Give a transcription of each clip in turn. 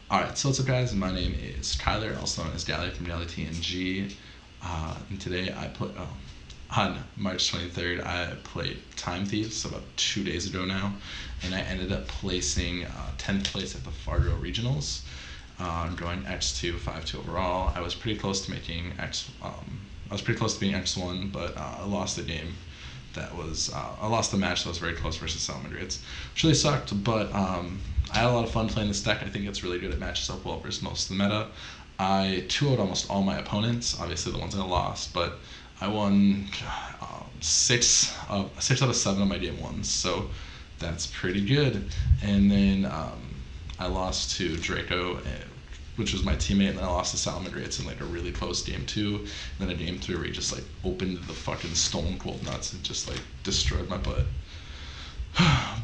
Alright, so what's up guys, my name is Tyler, also known as Dally from Dally TNG, and today on March 23rd, I played Time Thieves about 2 days ago now, and I ended up placing 10th place at the Fargo Regionals, going X2, 5-2 overall. I was pretty close to making I was pretty close to being X1, but I lost the game. I lost the match that was very close versus Salmon. Which really sucked, but I had a lot of fun playing this deck. I think it's really good. It matches up well versus most of the meta. I 2-0'd almost all my opponents, obviously the ones I lost, but I won 6 out of 7 of my game ones, so that's pretty good. And then I lost to Draco, which was my teammate, and then I lost to Salamandreats in like a really close game 2, and then a game 3 where he just like opened the fucking stone cold nuts and just like destroyed my butt.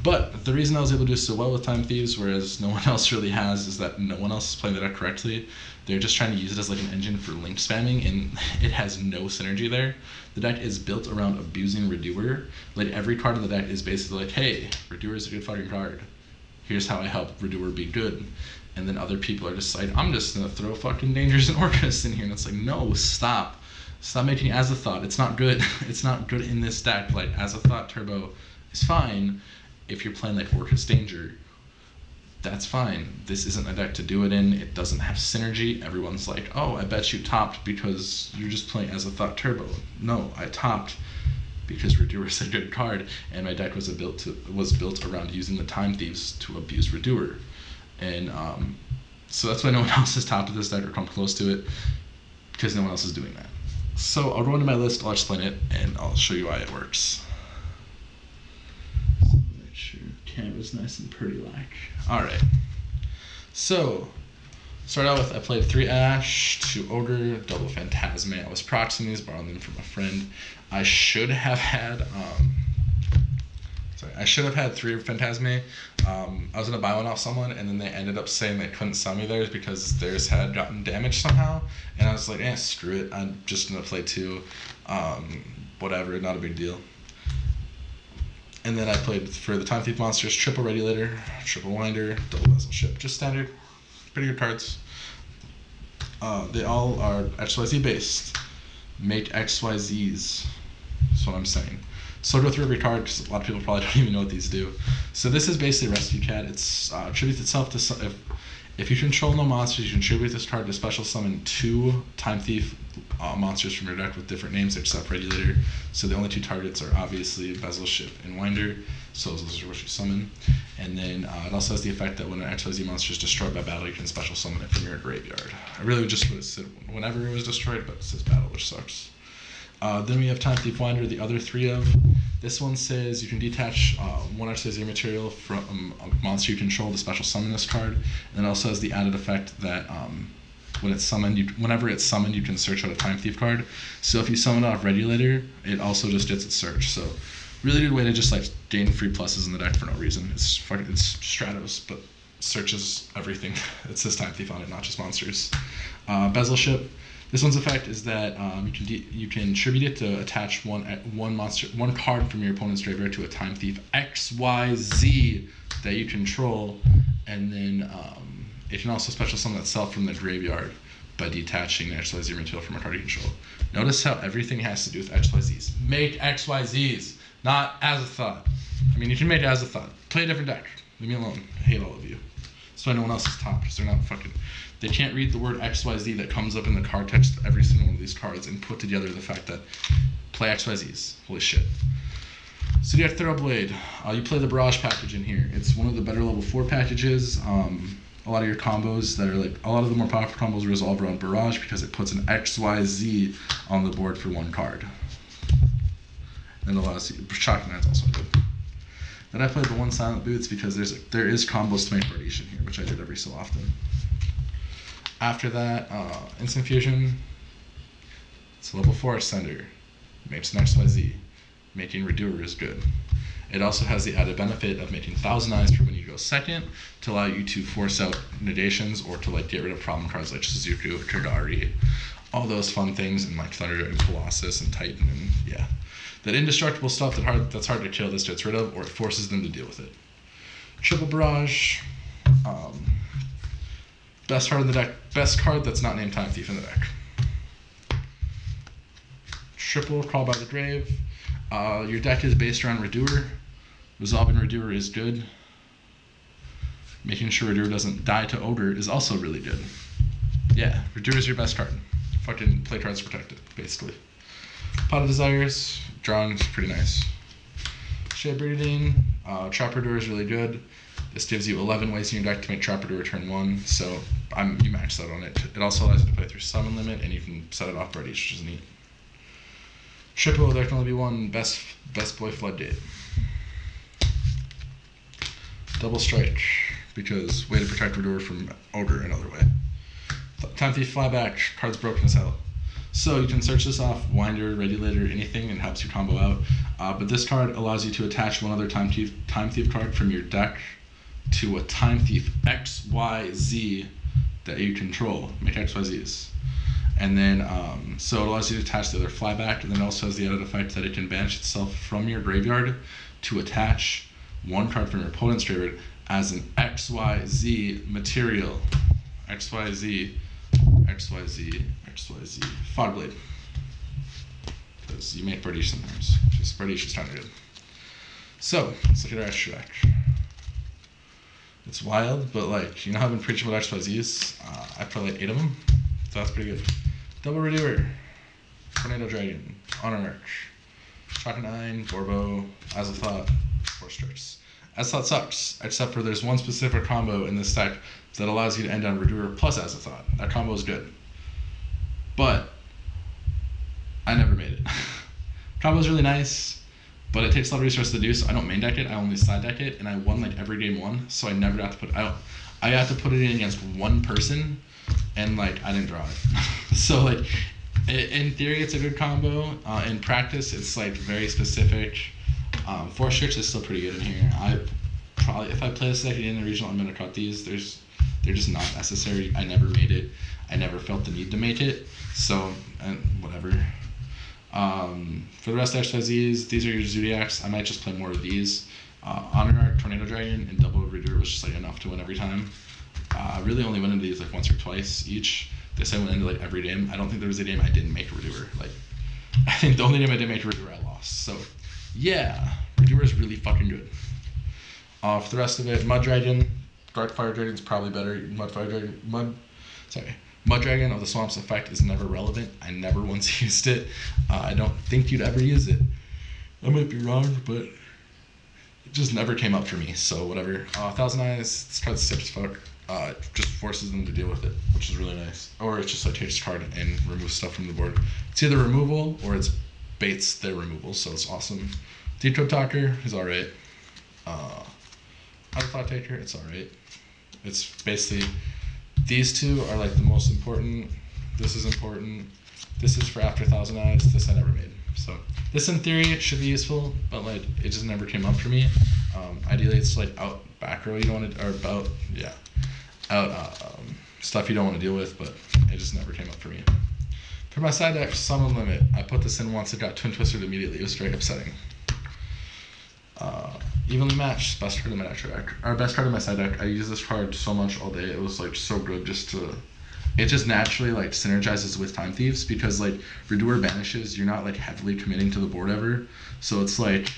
But the reason I was able to do so well with Time Thieves, whereas no one else really has, is that no one else is playing the deck correctly. They're just trying to use it as like an engine for link spamming, and it has no synergy there. The deck is built around abusing Redoer. Like every card in the deck is basically like, hey, Redoer is a good fucking card. Here's how I help Redoer be good. And then other people are just like, I'm just gonna throw fucking Dangers and Orcus in here, and it's like, no, stop. Stop making Azathoth. It's not good. It's not good in this deck. Like Azathoth Turbo is fine if you're playing like Orcus Danger. That's fine. This isn't a deck to do it in. It doesn't have synergy. Everyone's like, oh, I bet you topped because you're just playing Azathoth Turbo. No, I topped because Redoer is a good card, and my deck was built around using the Time Thieves to abuse Redoer. And so that's why no one else has topped this deck or come close to it, because no one else is doing that. So I'll go into my list, I'll explain it, and I'll show you why it works. Make sure camera's nice and pretty like. Alright. So start out with, I played 3 Ash, 2 Ogre, double Phantasme. I was proxying these, borrowing them from a friend. I should have had 3 Phantasme. I was gonna buy one off someone, and then they ended up saying they couldn't sell me theirs because theirs had gotten damaged somehow. And I was like, screw it. I'm just gonna play 2. Whatever, not a big deal. And then I played for the Time Thief monsters, triple Regulator, triple Winder, double Vessel Ship. Just standard, pretty good cards. They all are XYZ based. Make XYZs. That's what I'm saying. So I'll go through every card because a lot of people probably don't even know what these do. So this is basically Rescue Cat. It's attributes itself to if you control no monsters, you contribute this card to special summon 2 Time Thief monsters from your deck with different names except Regulator. So the only 2 targets are obviously Bezel Ship and Winder. So those are what you summon. And then it also has the effect that when an XYZ monster is destroyed by battle, you can special summon it from your graveyard. I really just would have said whenever it was destroyed, but it says battle, which sucks. Then we have Time Thief Winder, the other 3 of. This one says you can detach 1 XYZ material from a monster you control to special summon this card. And it also has the added effect that whenever it's summoned, you can search out a Time Thief card. So if you summon off Regulator, it also just gets its search. So really good way to just like gain free pluses in the deck for no reason. It's Stratos, but searches everything. It says Time Thief on it, not just monsters. Bezel Ship. This one's effect is that you can attribute it to attach one card from your opponent's graveyard to a Time Thief XYZ that you control, and then it can also special summon itself from the graveyard by detaching the XYZ material from a card you control. Notice how everything has to do with XYZs. Make XYZs, not Azathoth. I mean, you can make Azathoth. Play a different deck. Leave me alone. I hate all of you. That's why no one else is top, because they're not fucking... They can't read the word XYZ that comes up in the card text of every single one of these cards and put together the fact that play XYZs. Holy shit. So you have Thoroughblade. You play the Barrage package in here. It's one of the better level 4 packages. A lot of your combos that are like, a lot of the more powerful combos resolve around Barrage because it puts an XYZ on the board for 1 card. And allows you, Shocking Knight's also good. Then I played the 1 Silent Boots because there is combos to make Radiation here, which I did every so often. After that, Instant Fusion, it's a level 4 Ascender, makes an XYZ, making Redoer is good. It also has the added benefit of making Thousand Eyes for when you go second, to allow you to force out negations or to like get rid of problem cards like Suzuku, Kagari, all those fun things, and like Thunder and Colossus and Titan, and yeah. That indestructible stuff that's hard to kill, this gets rid of, or it forces them to deal with it. Triple Barrage, Best card in the deck. Best card that's not named Time Thief in the deck. Triple Crawl by the Grave. Your deck is based around Redoer. Resolving Redoer is good. Making sure Redoer doesn't die to Odor is also really good. Yeah, Redoer is your best card. Fucking play cards protected, basically. Pot of Desires. Drawing is pretty nice. Shade Breeding. Trap Redoer is really good. This gives you 11 ways in your deck to make Trap Redoer turn 1, so you max that on it. It also allows you to play through Summon Limit, and you can set it off ready, which is neat. Triple, there can only be one. Best Boy Floodgate. Double Strike, because way to protect Redoer from Ogre another way. Time Thief Flyback, card's broken as hell. So you can search this off, Winder, Regulator, anything, and helps you combo out. But this card allows you to attach one other Time Thief card from your deck to a Time Thief XYZ that you control. Make XYZs. And then, so it allows you to attach the other Flyback, and then it also has the added effect that it can banish itself from your graveyard to attach one card from your opponent's graveyard as an XYZ material. XYZ. Fogblade. Because you make Bardiche sometimes. Just Bardiche is kind of good. So, let's look at our extra deck. It's wild, but like, you know how I've been preaching about XYZs? I play like 8 of them, so that's pretty good. Double Redoer, Tornado Dragon, Honor Arch, Shock 9, Borbo, Azathoth, Force Strikes. Azathoth sucks, except for there's one specific combo in this deck that allows you to end on Redoer plus Azathoth. That combo is good. But I never made it. Combo is really nice, but it takes a lot of resources to do, so I don't main deck it, I only side deck it, and I won like every game 1, so I never got to put it out. I got to put it in against one person, and like I didn't draw it. So like, in theory it's a good combo. In practice it's like very specific. Force Strikes is still pretty good in here. I probably, if I play this deck in the regional, I'm gonna cut these. They're just not necessary. I never made it. I never felt the need to make it. So, and whatever. For the rest of XYZs, these are your Zodiacs. I might just play more of these. Honor Arc, Tornado Dragon, and Double Redoer was just like enough to win every time. I really only went into these like once or twice each. They say I went into like every game. I don't think there was a game I didn't make a Redoer. Like, I think the only game I didn't make a Redoer, I lost. So, yeah, Redoer is really fucking good. For the rest of it, Mud Dragon, Dark Fire Dragon's probably better. Mud Dragon of the Swamp's effect is never relevant. I never once used it. I don't think you'd ever use it. I might be wrong, but it just never came up for me, so whatever. Thousand Eyes, this card's sick as fuck. It just forces them to deal with it, which is really nice. Or it's just like takes a card and removes stuff from the board. It's either removal or it's baits their removal, so it's awesome. Deep Code Talker is alright. Auto Thought Taker, it's alright. It's basically, these two are like the most important. This is important. This is for after Thousand Eyes. This I never made. So this in theory it should be useful, but like it just never came up for me. Ideally it's like out back row you don't want to, or about, yeah, out stuff you don't want to deal with, but it just never came up for me. For my side deck, Summon Limit. I put this in once, it got Twin Twisted immediately. It was straight upsetting. Evenly Matched, best card in my deck. Or best card in my side deck. I use this card so much all day. It was like so good just to, it just naturally like synergizes with Time Thieves because like Redoer banishes, you're not like heavily committing to the board ever. So it's like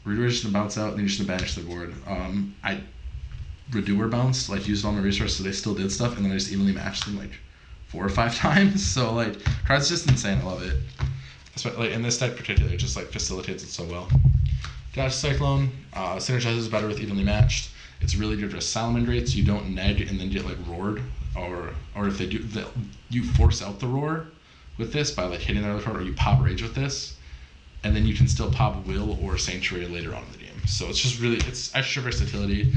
Redoer's just gonna bounce out and then you're just gonna banish the board. I Redoer bounced, like used all my resources so they still did stuff, and then I just evenly matched them like 4 or 5 times. So like card's just insane, I love it. Especially like in this deck particularly, it just like facilitates it so well. Dash Cyclone, synergizes better with evenly matched. It's really good for Salamandrates. You don't neg and then get like roared, or if they do, you force out the roar with this by like hitting their other card, or you pop Rage with this, and then you can still pop Will or Sanctuary later on in the game. So it's just really, it's extra versatility.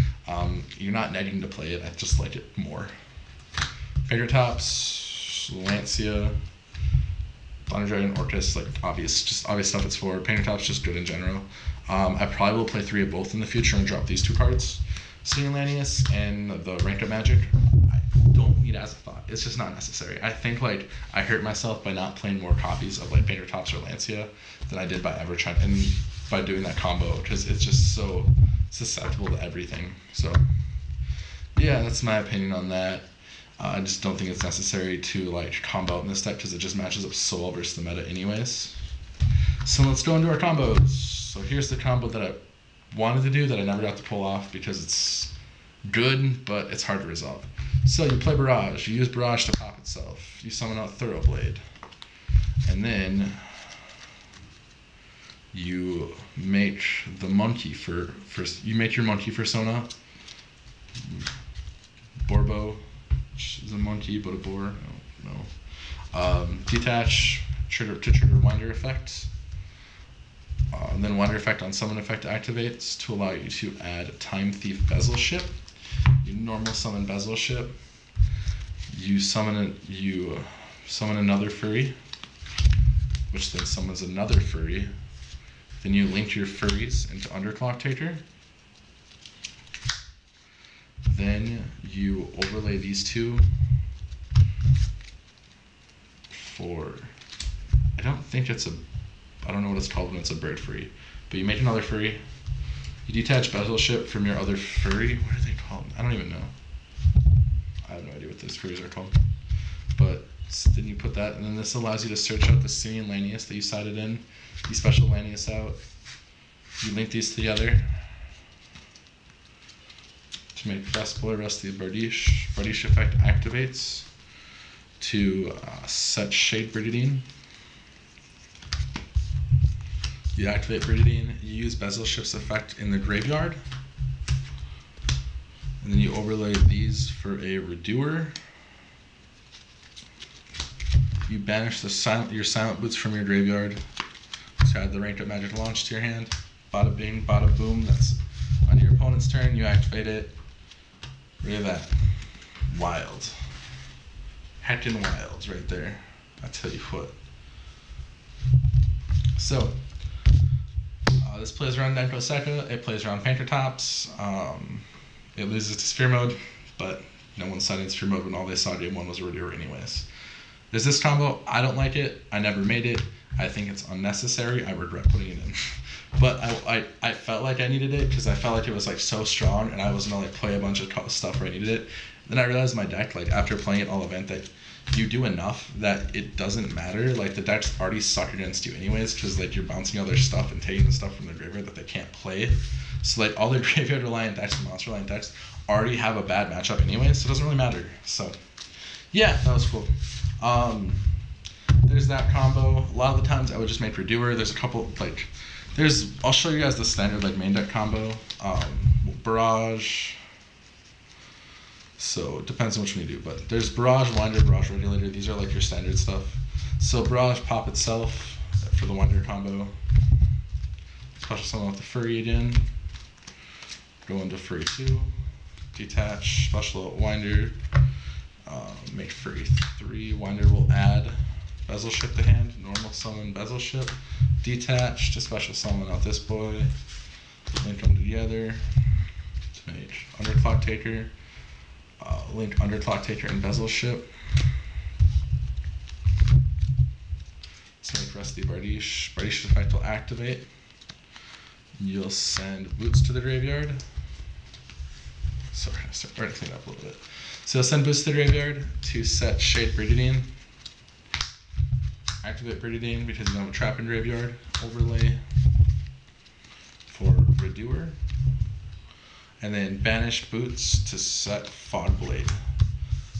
You're not negging to play it. I just like it more. Fingertops, Lancia, Thunder Dragon, Orcus, like obvious stuff it's for. Fingertops just good in general. I probably will play 3 of both in the future and drop these 2 cards. Singing Lanius and the Rank Up Magic. I don't need Azathoth. It's just not necessary. I think like I hurt myself by not playing more copies of like Fingertops or Lancia than I did by ever trying, and by doing that combo, because it's just so susceptible to everything. So yeah, that's my opinion on that. I just don't think it's necessary to like combo out in this deck because it just matches up so well versus the meta anyways. So let's go into our combos. So here's the combo that I wanted to do that I never got to pull off because it's good, but it's hard to resolve. So you play Barrage. You use Barrage to pop itself. You summon out Thoroughblade. And then you make the monkey you make your monkey persona. Borbo, which is a monkey, but a boar. No. Detach to trigger Winder effect. And then Winder effect on summon effect activates to allow you to add Time Thief Bezel Ship. You normal summon Bezel Ship. You summon another furry, which then summons another furry. Then you link your furries into Underclock Taker. Then you overlay these two for, I don't know what it's called when it's a bird furry, but you make another furry. You detach Bezel Ship from your other furry. What are they called? I don't even know. I have no idea what those furries are called. But then you put that, and then this allows you to search out the Simian Lanius that you sided in. You special Lanius out. You link these together to make Best Boy Rusty Bardiche. Bardiche effect activates to set Shade Brigadine. You activate Brigadine, you use Bezel Ship's effect in the graveyard, and then you overlay these for a Redoer. You banish your Silent Boots from your graveyard to add the ranked up magic launch to your hand. Bada bing, bada boom, that's on your opponent's turn, you activate it. Look at that. Wild. Heckin' wilds right there. I tell you what. So, this plays around Denko Sekka, it plays around Pankratops, it loses to Sphere Mode, but no one sided Sphere Mode when all they saw game 1 was a Redoer anyways. There's this combo, I don't like it, I never made it, I think it's unnecessary, I regret putting it in. But I felt like I needed it because I felt like it was like so strong and I was gonna like play a bunch of stuff where I needed it. Then I realized my deck, like after playing it all event, that you do enough that it doesn't matter. Like the decks already suck against you anyways because like you're bouncing other stuff and taking the stuff from the graveyard that they can't play. So like all the graveyard reliant decks and monster reliant decks already have a bad matchup anyways, so it doesn't really matter. So yeah, that was cool. There's that combo. A lot of the times I would just make Redoer. There's a couple like I'll show you guys the standard like main deck combo. Barrage. So it depends on which one you do, but there's Barrage, Winder, Barrage Regulator. These are like your standard stuff. So Barrage pop itself for the Winder combo. Special summon with the Furry again. Go into Furry 2. Detach, special Winder. Make Furry 3. Winder will add Bezel Ship to hand. Normal summon Bezel Ship. Detach to special summon out this boy. Link them together to make Underclock Taker. Link Underclock Taker and Bezel Ship. So make Rusty Bardiche. Bardiche effect will activate. You'll send Boots to the graveyard. Sorry, we're gonna clean up a little bit. So you'll send Boots to the graveyard to set Shade Brigadine. Activate Brigadine because you don't have a trap in graveyard. Overlay for Redoer. And then banish Boots to set Fog Blade.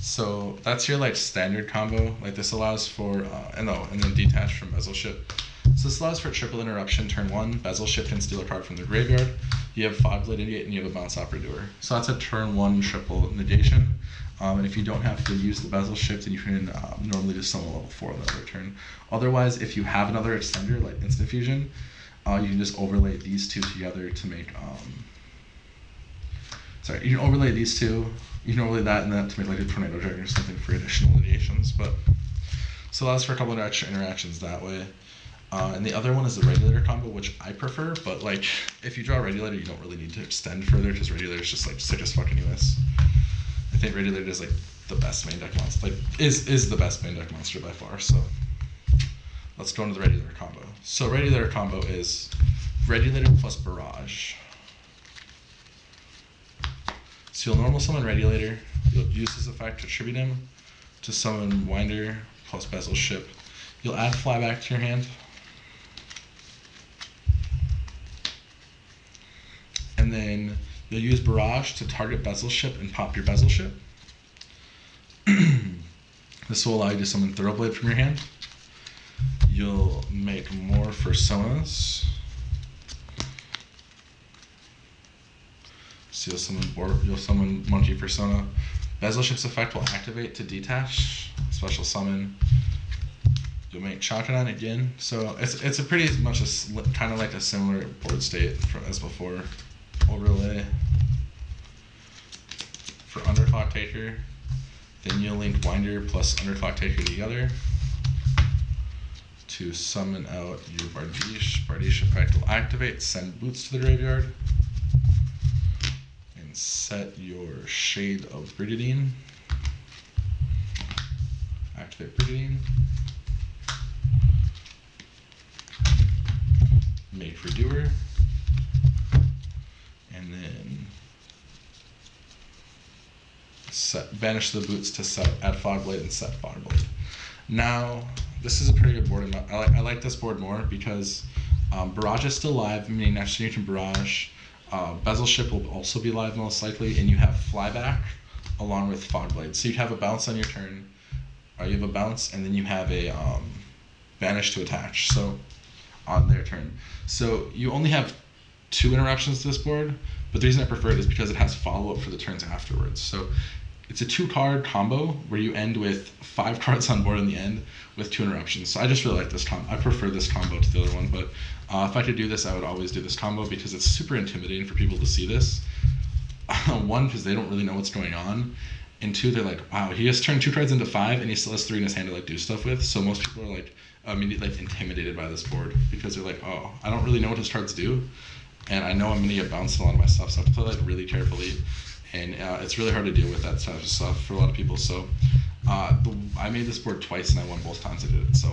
So that's your like standard combo. Like this allows for and then detach from Bezel Ship. So this allows for triple interruption turn 1. Bezel Ship can steal a card from the graveyard. You have Fog Blade Idiot and you have a bounce off Redoer. So that's a turn 1 triple negation. And if you don't have to use the Bezel Ship, then you can normally just summon level 4 on the other turn. Otherwise, if you have another extender like Instant Fusion, you can just overlay these two together to make you can overlay these two, you can overlay that and that to make like a Tornado Dragon or something for additional negations. But so allows for a couple of extra interactions that way. And the other one is the Regulator combo, which I prefer, but like if you draw a Regulator, you don't really need to extend further because Regulator is just like sick as fuck anyways. I think Regulator is like the best main deck monster, like is the best main deck monster by far. So let's go into the Regulator combo. So Regulator combo is Regulator plus Barrage. So you'll normal summon Regulator. You'll use this effect to tribute him to summon Winder plus Bezel Ship. You'll add Flyback to your hand. And then you'll use Barrage to target Bezel Ship and pop your Bezel Ship. This will allow you to summon Thoroughblade from your hand. You'll make more Personas. So you'll summon Monkey Persona. Bezel Ship's effect will activate to detach, special summon. You'll make Chakunan again. So it's a pretty much kind of like a similar board state as before. Overlay for Underclock Taker. Then you'll link Winder plus Underclock Taker together to summon out your Bardiche. Bardiche effect will activate, send Boots to the graveyard, and set your Shade of Brigadine. Activate Brigadine. Make Redoer. And then banish the Boots to add Fogblade and set Fogblade. Now, this is a pretty good board. I like this board more because Barrage is still live, meaning next turn you can Barrage. Bezel Ship will also be live most likely, and you have Flyback along with Fogblade. So you have a bounce on your turn, or you have a bounce, and then you have a banish to attach. So on their turn. So you only have 2 interruptions to this board, but the reason I prefer it is because it has follow-up for the turns afterwards. So it's a 2-card combo where you end with 5 cards on board in the end with 2 interruptions. So I just really like this combo. I prefer this combo to the other one, but if I could do this, I would always do this combo because it's super intimidating for people to see this. 1, because they don't really know what's going on, and 2, they're like, wow, he just turned 2 cards into 5 and he still has 3 in his hand to like do stuff with. So most people are like immediately like intimidated by this board because they're like, oh, I don't really know what his cards do, and I know I'm gonna get bounced a lot of my stuff, so I have to play that really carefully. And it's really hard to deal with that type of stuff for a lot of people. So I made this board twice and I won both times I did it. So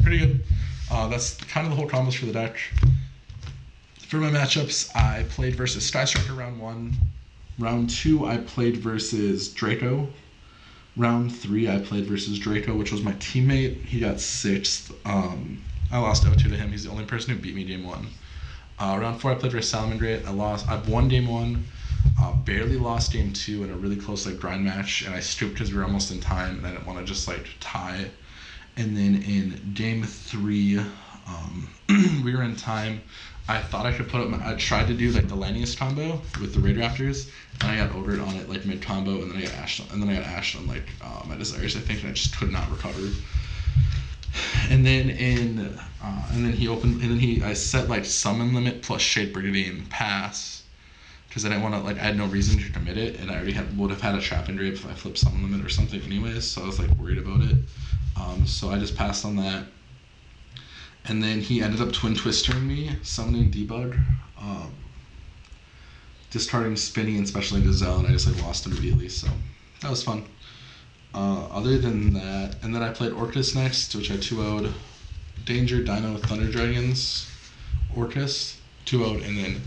pretty good. That's kind of the whole combos for the deck. For my matchups, I played versus Sky Striker round 1. Round 2, I played versus Draco. Round 3, I played versus Draco, which was my teammate. He got 6th. I lost 0-2 to him. He's the only person who beat me game 1. Round 4, I played versus Salamandreat. I've won game 1. Barely lost game 2 in a really close like grind match, and I stooped because we were almost in time, and I didn't want to just like tie. And then in game 3, we were in time. I thought I could put up. I tried to do like the Lanius combo with the Raid Raptors, and I got overed on it like mid combo, and then I got ashed on like my Desires, I think, and I just could not recover. And then I set like summon limit plus Shade Brigadier pass. Because I didn't want to, like, I had no reason to commit it, and I already would have had a trap and drape if I flipped summon limit or something anyways, so I was, like, worried about it. So I just passed on that. And then he ended up twin twistering me, summoning Debug, discarding Spinny and specialing Gazelle, and I just, like, lost immediately, so that was fun. Other than that, and then I played Orcus next, which I 2-0'd. Danger, Dino, Thunder Dragons, Orcus, 2-0'd, and then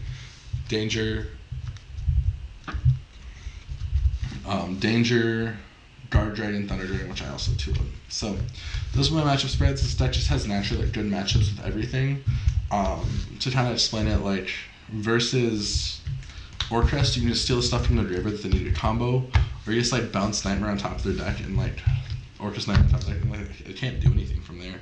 Danger, Guard Dragon, Thunder Dragon, which I also 2-0'd. So those are my matchup spreads. This deck just has naturally like good matchups with everything. To kind of explain it, like versus Orcrest, you can just steal stuff from the graveyard that they need a combo, or you just like bounce Nightmare on top of their deck and like Orcrest Nightmare on top of their deck, and like it can't do anything from there.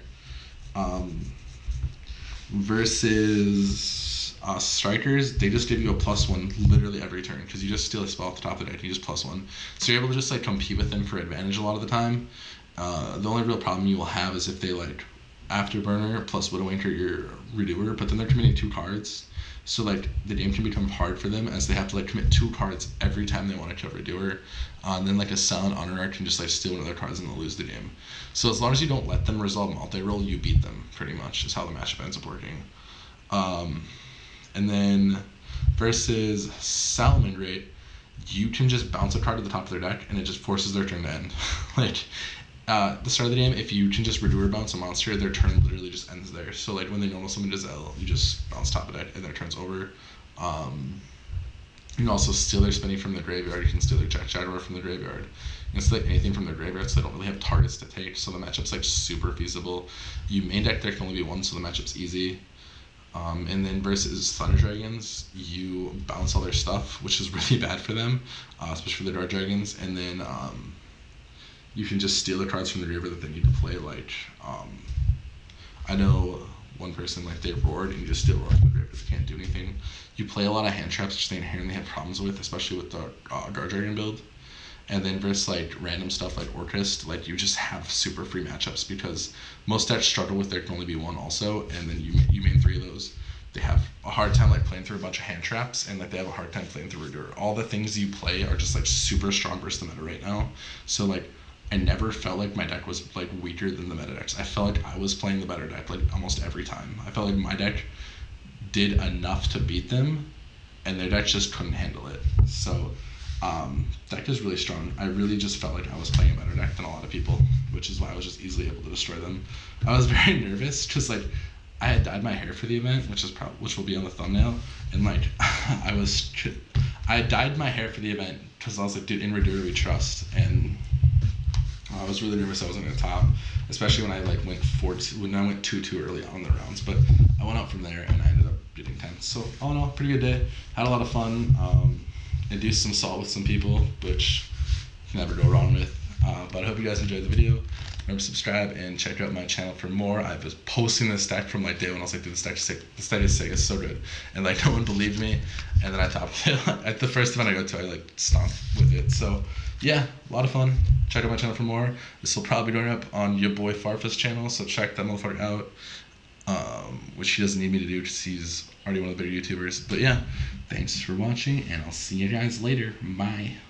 Versus Strikers, they just give you a +1 literally every turn because you just steal a spell off the top of the deck, you just +1. So you're able to just like compete with them for advantage a lot of the time. The only real problem you will have is if they like Afterburner plus Widowmaker your Redoer, but then they're committing 2 cards. So like the game can become hard for them as they have to like commit 2 cards every time they want to kill Redoer. And then like a Silent Honor can just like steal one of their cards and they'll lose the game. So as long as you don't let them resolve multi-roll, you beat them pretty much is how the matchup ends up working. And then versus Salamandreat, you can just bounce a card to the top of their deck and it just forces their turn to end. Like at the start of the game, if you can just Redoer bounce a monster, their turn literally just ends there. So like when they normal summon Giselle, you just bounce top of deck and their turn's over. You can also steal their spinning from the graveyard. You can steal their Jaguar from the graveyard. You can steal anything from the graveyard, so they don't really have targets to take. So the matchup's like super feasible. You main deck there can only be one, so the matchup's easy. And then versus Thunder Dragons, you bounce all their stuff, which is really bad for them, especially for the Dark Dragons. And then you can just steal the cards from the river that they need to play. Like, I know one person, like, they roared and you just steal roar from the river because they can't do anything. You play a lot of hand traps, which they inherently have problems with, especially with the Guard Dragon build. And then versus like random stuff like Orchest, like you just have super free matchups because most decks struggle with there can only be one also, and then you main 3 of those. They have a hard time like playing through a bunch of hand traps, and like they have a hard time playing through Redur. All the things you play are just like super strong versus the meta right now. So like I never felt like my deck was like weaker than the meta decks. I felt like I was playing the better deck like almost every time. I felt like my deck did enough to beat them, and their deck just couldn't handle it. So deck is really strong. I really just felt like I was playing a better deck than a lot of people, which is why I was just easily able to destroy them. I was very nervous because like I had dyed my hair for the event, which will be on the thumbnail, and like I dyed my hair for the event because I was like, dude, in Redur we trust, and I was really nervous I wasn't gonna top, especially when I like went 4-2, when I went 2-2 early on the rounds, but I went out from there and I ended up getting 10. So all in all, pretty good day. Had a lot of fun. Induced some salt with some people, which you can never go wrong with. But I hope you guys enjoyed the video. Remember to subscribe and check out my channel for more. I was posting this deck from like day one. I was like, dude, this deck is sick. This deck is sick. It's so good. And like no one believed me. And then I topped it. At the first event I go to, I like stomped with it. So yeah, a lot of fun. Check out my channel for more. This will probably be going up on your boy Farfa's channel, so check that motherfucker out. Which he doesn't need me to do because he's already one of the bigger YouTubers. But yeah, thanks for watching, and I'll see you guys later. Bye.